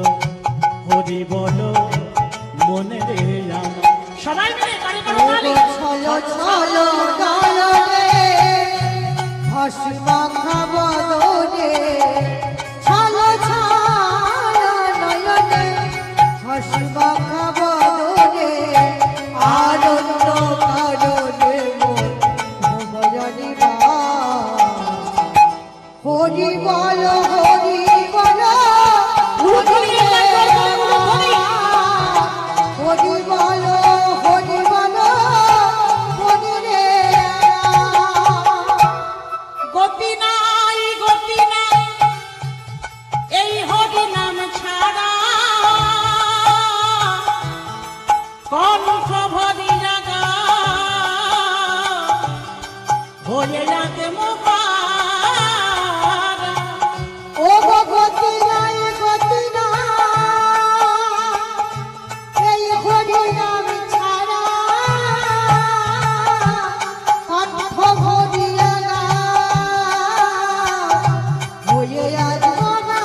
মনে রে আমার। সবাই মিলে বাড়ি করো তালি। ছলো ছলো নয়নে, হাসি মাখা বদনে, ছলো ছলো নয়নে, হাসি মাখা বদনে, আনন্দ কাননে মন ভ্রময়নি বা। হরি বল হরি বল, হরি বল হরি বল, হরি রে। গতি নাই গতি নাই এই হরি নাম ছাড়া, কণ্ঠ ভরি জাগা হয়ে যাতে মোহার। ও গো গতি নাই গতি নাই এই হরি নাম ছাড়া, কণ্ঠ ভরিয়া গা হয়ে আজ মোরা।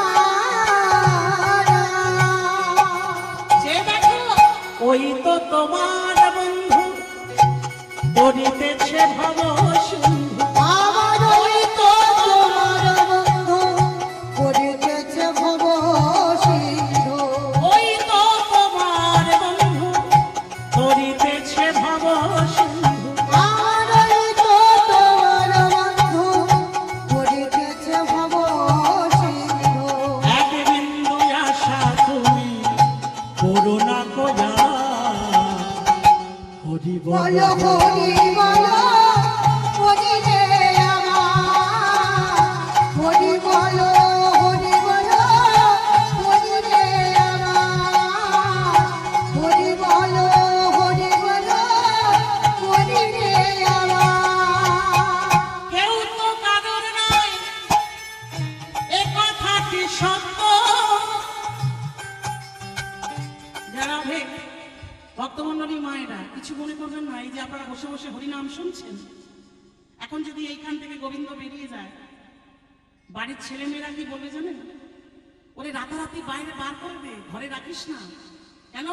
যে দেখো ওই তো তোমার বন্ধু তরিতেছে ভব সিন্ধু। আমার ওই তো তোমার বন্ধু করিতেছে ভব সিন্ধু। ওই তো তোমার বন্ধু তরিতেছে ভব সিন্ধু। আমার ওই তো তোমার বন্ধু করিতেছে ভব সিন্ধু। এক বিন্দু আশা তুমি করুণা কয়া হরি বল বলো হরি বলো হরি রে আমার। হরি বলো হরি বলো হরি রে আমার। হরি বলো হরি বলো হরি রে আমার। কেউ তো কারোর নাই এ কথাটি সত্য। যারা ভক্তমণ্ডলী মায়েরা কিছু মনে করবেন না, এই যে আপনারা বসে বসে হরিনাম শুনছেন, এখন যদি এইখান থেকে গোবিন্দ বেরিয়ে যায়, বাড়ির ছেলেমেয়েরা কি বলবে জানেন? ওরে রাতারাতি বাইরে বার করবে, ঘরে রাখিস না। কেন?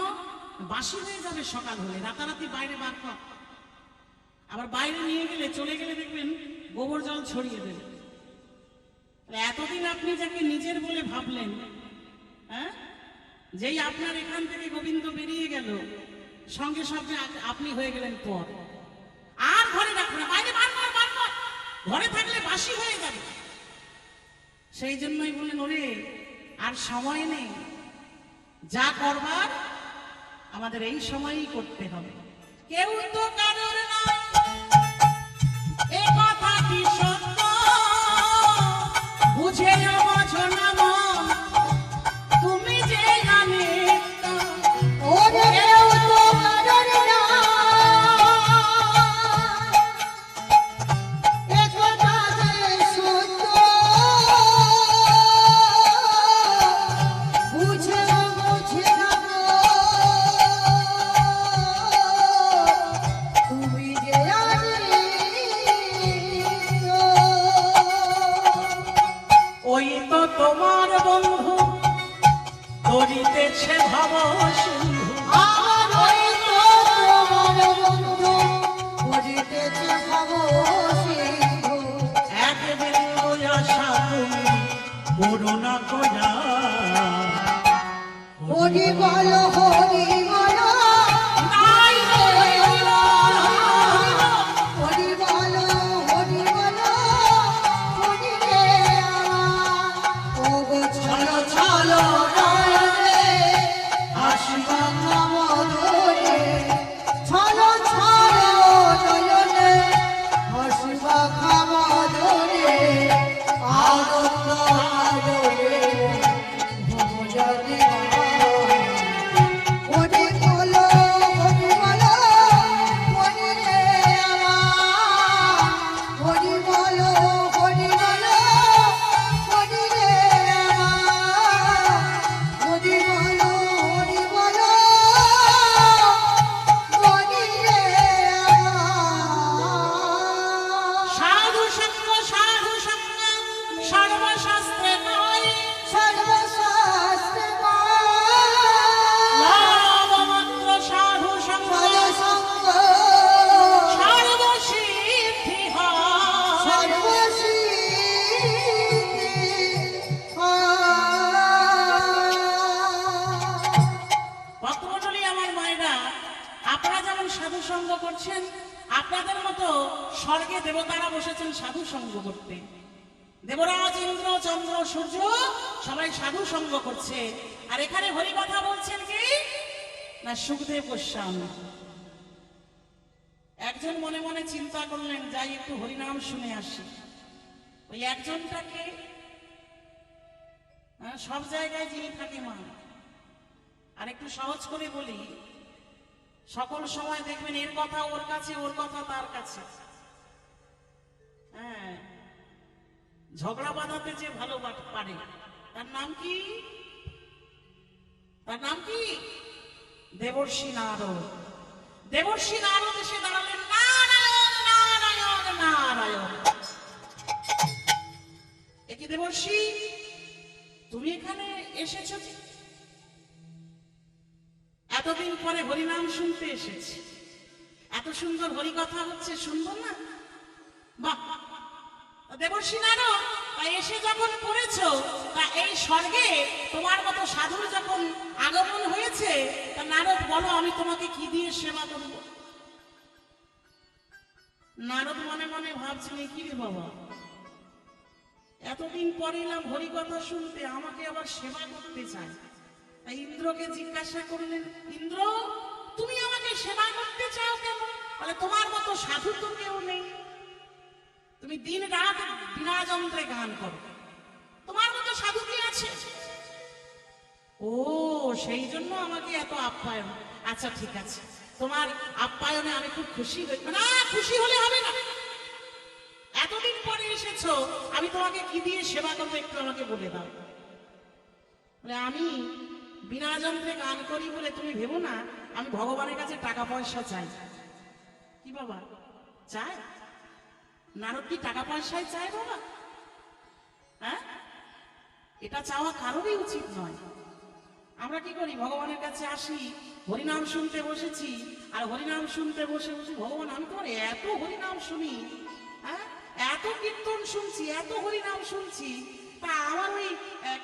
বাসি হয়ে যাবে সকাল হলে, রাতারাতি বাইরে বার কর। আবার বাইরে নিয়ে গেলে, চলে গেলে দেখবেন গোবর জল ছড়িয়ে দেবে। এতদিন আপনি যাকে নিজের বলে ভাবলেন, হ্যাঁ, যেই আপনার এখান থেকে গোবিন্দ বেরিয়ে গেল, সঙ্গে সঙ্গে আপনি হয়ে গেলেন পর। আর ঘরে রাখবে না, বাইরে বার কর, বার কর। ঘরে থাকলে বাসি হয়ে যাবে। সেই জন্যই বললেন, ওরে আর সময় নেই, যা করবার আমাদের এই সময়ই করতে হবে। কেউ তো কারোর নয় এ কথাটি সত্য, বুঝে বোঝো না মন, তুমি যে অনিত্য। ওরে কেউ তো কারোর না, এ কথা যে সত্য, বুঝে বুঝে না গো, তুমি যে অনিত্য। ওই তো তোমার বন্ধু করিতেছে ভব সিন্ধু। আমার ওই তো তোমার বন্ধু করিতেছে ভব সিন্ধু। এক বিন্দু আশা তুমি করুণা কয়া হরি বলো হরি বলো নাই রে হরি বলো হরি বলো হরি রে আমার। ওগো ছলো ছলো নয়নে আসিবা মধুরে, ছলো ছলো নয়নে হাসিবা মধুরে, আনন্দ আলোরে ভজনে হরি বলো হরি বলো হরি রে আমার। হরি বলো হরি বলো হরি রে আমার। হরি বলো হরি বলো হরি রে আমার। সাধু সঙ্গ সর্বশাস্ত্রে নয়, সর্বশাস্ত্রে লাভমাত্র সাধু সঙ্গ সর্বসঙ্গ সর্বসিদ্ধি হয়। সর্বসিদ্ধি ভক্তমণ্ডলী আমার মায়েরা, আপনারা যেমন সাধু সঙ্গ করছেন, আপনাদের মতো স্বর্গে দেবতারা বসেছেন সাধু সঙ্গ করতে। দেবরাজ ইন্দ্র চন্দ্র সূর্য সবাই সাধু সঙ্গ করছে। আর এখানে হরি কথা বলছেন কি না? সুখদেব গোস্বামী। একজন মনে মনে চিন্তা করলেন, যাই একটু হরিনাম শুনে আসি। ওই একজনটাকে সব জায়গায় যিনি থাকে মা। আর একটু সহজ করে বলি, সকল সময় দেখবেন এর কথা ওর কাছে, ওর কথা তার কাছে। হ্যাঁ, ঝগড়া বাঁধাতে যে ভালো পারে, তার নাম কি? তার নাম কি? দেবর্ষি নারদ। দেবর্ষি নারদ এসে দাঁড়ালেন, নারায়ণ নারায়ণ নারায়ণ। একে দেবর্ষি, তুমি এখানে এসেছো কি? এতদিন পরে হরিনাম শুনতে এসেছি। এত সুন্দর হরিকথা হচ্ছে, শুনবো না? বাহ! দেবর্ষি নারদ, তা এসে যখন পড়েছো, তা এই স্বর্গে তোমার মতো সাধুর যখন আগমন হয়েছে, তা নারদ বলো আমি তোমাকে কি দিয়ে সেবা করব? নারদ মনে মনে ভাবছিলেন, কি রে বাবা, এতদিন পরে এলাম হরিকথা শুনতে, আমাকে আবার সেবা করতে চায়। তাই ইন্দ্রকে জিজ্ঞাসা করলেন, ইন্দ্র তুমি আমাকে সেবা করতে চাও কেন? বলে তোমার মতো সাধু তো কেউ নেই, তুমি দিন রাত বিনা যন্ত্রে গান করো, তোমার মতো সাধু কি আছে? ও সেই জন্য আমাকে এত আপ্যায়ন। আচ্ছা ঠিক আছে, তোমার আপ্যায়নে আমি খুব খুশি হই। না, খুশি হলে হবে না, এতদিন পরে এসেছো, আমি তোমাকে কি দিয়ে সেবা করবো একটু আমাকে বলে দাও। বলে আমি বিনা যন্ত্রে গান করি বলে তুমি ভেবো না আমি ভগবানের কাছে টাকা পয়সা চাই। কি বাবা চায়? নারদ কি টাকা পয়সায় চায় বাবা? হ্যাঁ, এটা চাওয়া কারোরই উচিত নয়। আমরা কি করি, ভগবানের কাছে আসি, হরিনাম শুনতে বসেছি, আর হরিনাম শুনতে বসে বসে ভগবান আমি তোমার এত হরিনাম শুনি, হ্যাঁ এত কীর্তন শুনছি, এত হরিনাম শুনছি, তা আমার ওই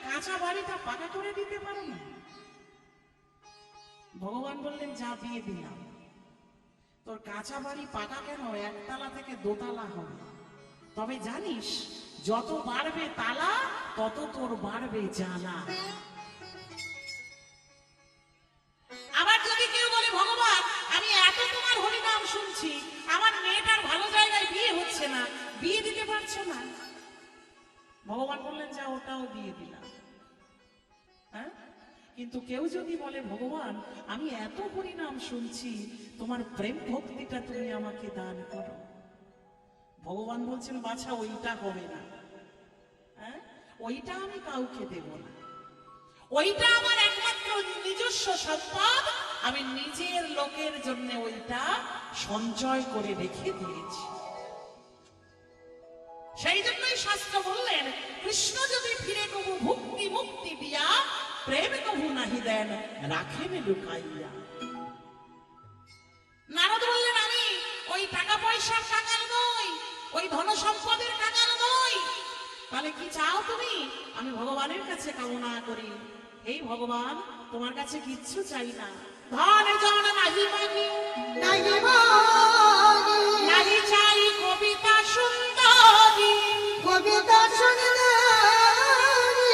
কাঁচা বাড়িটা পাকা করে দিতে পারো না? ভগবান বললেন যা দিয়ে দিলাম, তোর কাঁচা বাড়ি পাকা কেন, একতলা থেকে দোতলা হবে। তবে জানিস যত বাড়বে তালা তত তোর বাড়বে জ্বালা। আবার যদি কেউ বলে ভগবান আমি এত তোমার হরিনাম শুনছি, আমার মেয়েটার ভালো জায়গায় বিয়ে হচ্ছে না, বিয়ে দিতে পারছো না, ভগবান বললেন যা ওটাও দিয়ে দিলাম। হ্যাঁ, কিন্তু কেউ যদি বলে ভগবান আমি এত হরিনাম শুনছি, তোমার প্রেম ভক্তিটা তুমি আমাকে দান করো, ভগবান বলছেন বাছা ওইটা হবে না, হ্যাঁ ওইটা আমি কাউকে দেব না, ওইটা আমার একমাত্র নিজস্ব সম্পদ, আমি নিজের লোকের জন্য ওইটা সঞ্চয় করে রেখে দিয়েছি। সেই জন্যই শাস্ত্র বললেন কৃষ্ণ যদি ফিরে কবু ভক্তি মুক্তি দিয়া, প্রেম কবু নাহি দেন রাখেন লুকাইয়া। নারদ বললেন আমি ওই টাকা পয়সার কাঙাল নই, ওই ধন সম্পদের কাঙাল নই। তাহলে কি চাও তুমি? আমি ভগবানের কাছে কামনা করি, এই ভগবান তোমার কাছে কিচ্ছু চাই না, ধন জন নাহি মাগি, নাহি মাগি, নাহি চাই কবিতা সুন্দরী, কবিতা সুন্দরী,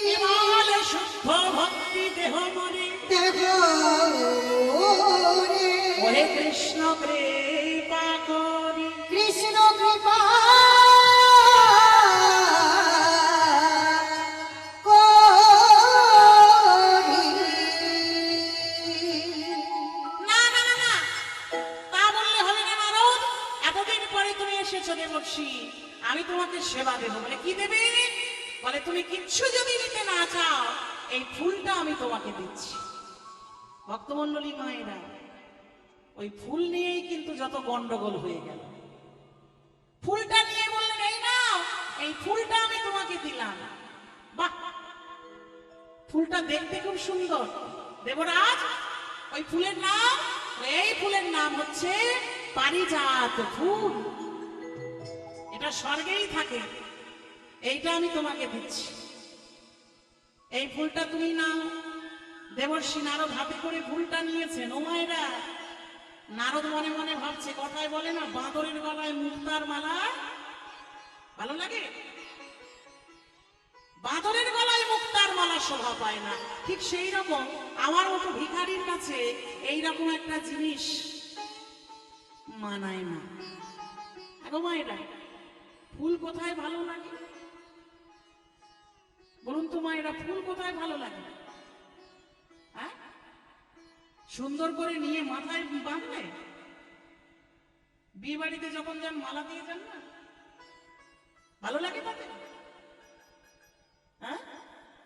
কেবল শুদ্ধ ভক্তি দেহ মনে, দেব রে। ওরে কৃষ্ণ কৃপা করি, কৃষ্ণ কৃপা করি। না না না না, তা বললে হবে না নারদ, এতদিন পরে তুমি এসেছো দেবর্ষি, আমি তোমাকে সেবা দেবো। বলে কি দেবে? বলে তুমি কিচ্ছু যদি নিতে না চাও, এই ফুলটা আমি তোমাকে দিচ্ছি। ভক্তমন্ডলী মায়েরা, ওই ফুল নিয়েই কিন্তু যত গন্ডগোল হয়ে গেল। ফুলটা নিয়ে বললেন এই নাও, এই ফুলটা আমি তোমাকে দিলাম। বাহ, ফুলটা দেখতে খুব সুন্দর দেবরাজ। ওই ফুলের নাম, এই ফুলের নাম হচ্ছে পারিজাত ফুল, এটা স্বর্গেই থাকে, এইটা আমি তোমাকে দিচ্ছি, এই ফুলটা তুমি নাও। দেবর্ষি নারদ হাতে করে ফুলটা নিয়েছেন। ও মায়েরা, নারদ মনে মনে ভাবছে, কথায় বলে না বাঁদরের গলায় মুক্তার মালা ভালো লাগে, বাঁদরের গলায় মুক্তার মালা শোভা পায় না, ঠিক সেই রকম আমার মতো ভিখারির কাছে এই রকম একটা জিনিস মানায় না। আগো মায়েরা, ফুল কোথায় ভালো লাগে বলুন তো মায়েরা, ফুল কোথায় ভালো লাগে? হ্যাঁ, সুন্দর করে নিয়ে মাথায় বাঁধলে, বিয়ে বাড়িতে যখন যান মালা দিয়ে যান না, ভালো লাগে তাতে? হ্যাঁ,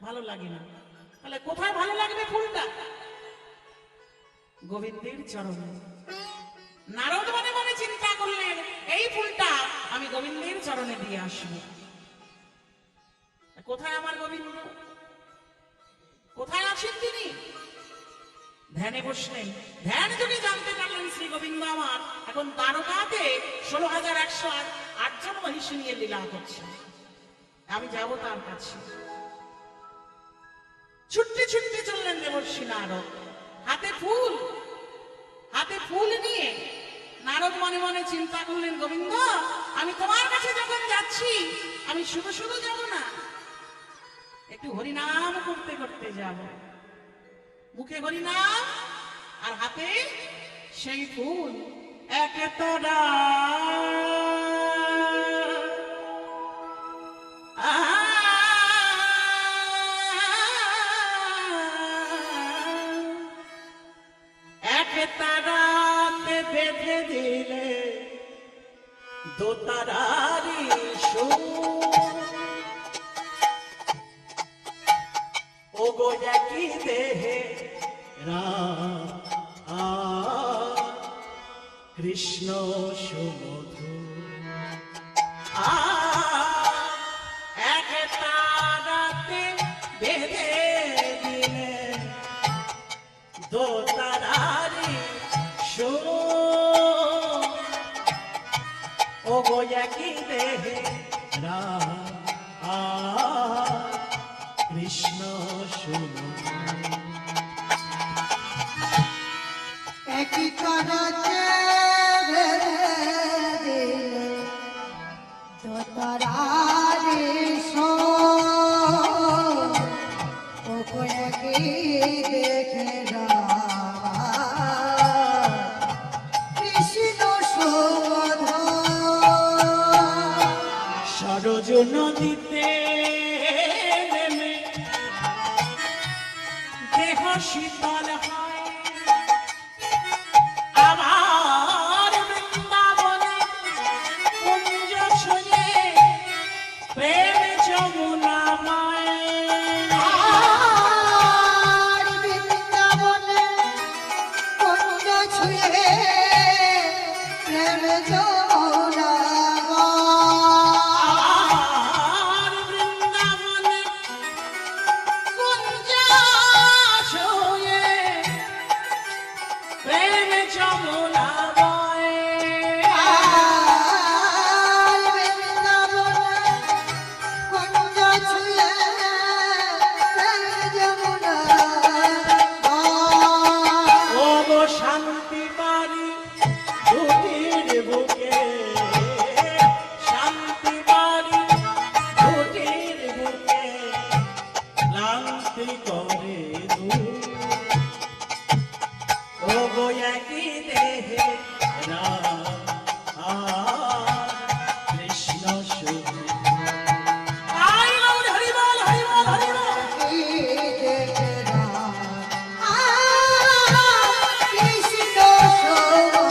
ভালো লাগে না। তাহলে কোথায় ভালো লাগবে ফুলটা? গোবিন্দের চরণে। নারদ মনে মনে চিন্তা করলেন এই ফুলটা আমি গোবিন্দের চরণে দিয়ে আসবো। কোথায় আমার গোবিন্দ? কোথায় আছেন তিনি? ধ্যানে বসলেন। ধ্যান যদি জানতে পারলেন শ্রী গোবিন্দ আমার এখন দ্বারকাতে 16,108 জন মহিষী নিয়ে লীলা করছে, আমি যাব তার কাছে। ছুটতে ছুটতে চললেন দেবর্ষী নারদ, হাতে ফুল নিয়ে। নারদ মনে মনে চিন্তা করলেন, গোবিন্দ আমি তোমার কাছে যখন যাচ্ছি আমি শুধু শুধু যাব না, একটু হরিনাম করতে করতে যাব। মুখে হরিনাম আর হাতে সেই ফুল। এক তোরা এক তারাতে বেঁধে দিলে দোতারারি ও গো একই দেহে রাম কৃষ্ণ সুমধু এক তারাতে বেঁধে দিলে দোতারারি ও গো একই দেহে রাম কৃষ্ণ সুমধু একই করাতে বেঁধে দিলে দোতারারি ও কয়েকি দেখে কৃষ্ণ সুমধু সরজ নদীতে নেমে দেহ শীতল হয়, আমার বৃন্দাবনে কুঞ্জ ছুঁয়ে প্রেম যমুনাময়। আর বৃন্দাবনে কুঞ্জ ছুঁয়ে প্রেম যমুনাময়। আমার বৃন্দাবনে কুঞ্জ ছুঁয়ে প্রেম যমুনাময়। আর বৃন্দাবনে কুঞ্জ ছুঁয়ে প্রেম যমুনাময়। ও গো শান্তি বাড়ি দুটির বুকে, শান্তি বাড়ি দুটির বুকে ক্লান্তি করে ও গো একই দেহে রাম কৃষ্ণ শুধু। হরি বল হরি বল হরি বল হরি বল। কৃষ্ণ সুমধু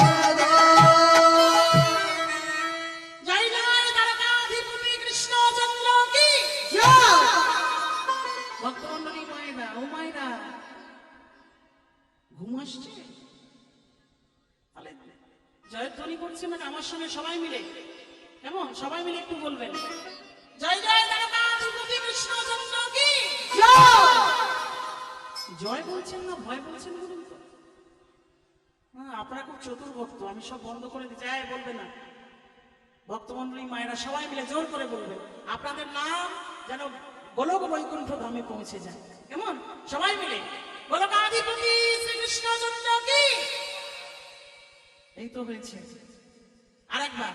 জয় জয় দ্বারকাধিপতি কৃষ্ণচন্দ্র কি জয়। ভক্তমন্ডলী মায়েরা, ও মায়েরা ঘুম আসছে? তাহলে জয়ধ্বনি করছে মানে আমার সঙ্গে সবাই মিলে, কেমন সবাই মিলে একটু বলবেন, জয় জয় দ্বারকাধিপতি কৃষ্ণচন্দ্র কি জয়। জয় বলছেন না ভয় বলছেন বলুন তো? হ্যাঁ, আপনারা খুব চতুর ভক্ত, আমি সব বন্ধ করে দিতে চাই, বলবে না। ভক্তমন্ডলী মায়েরা সবাই মিলে জোর করে বলবেন, আপনাদের নাম যেন গোলক বৈকুণ্ঠ ধামে পৌঁছে যায়। কেমন সবাই মিলে গোলকাধিপতি শ্রীকৃষ্ণচন্দ্র কি। এই তো হয়েছে, আরেকবার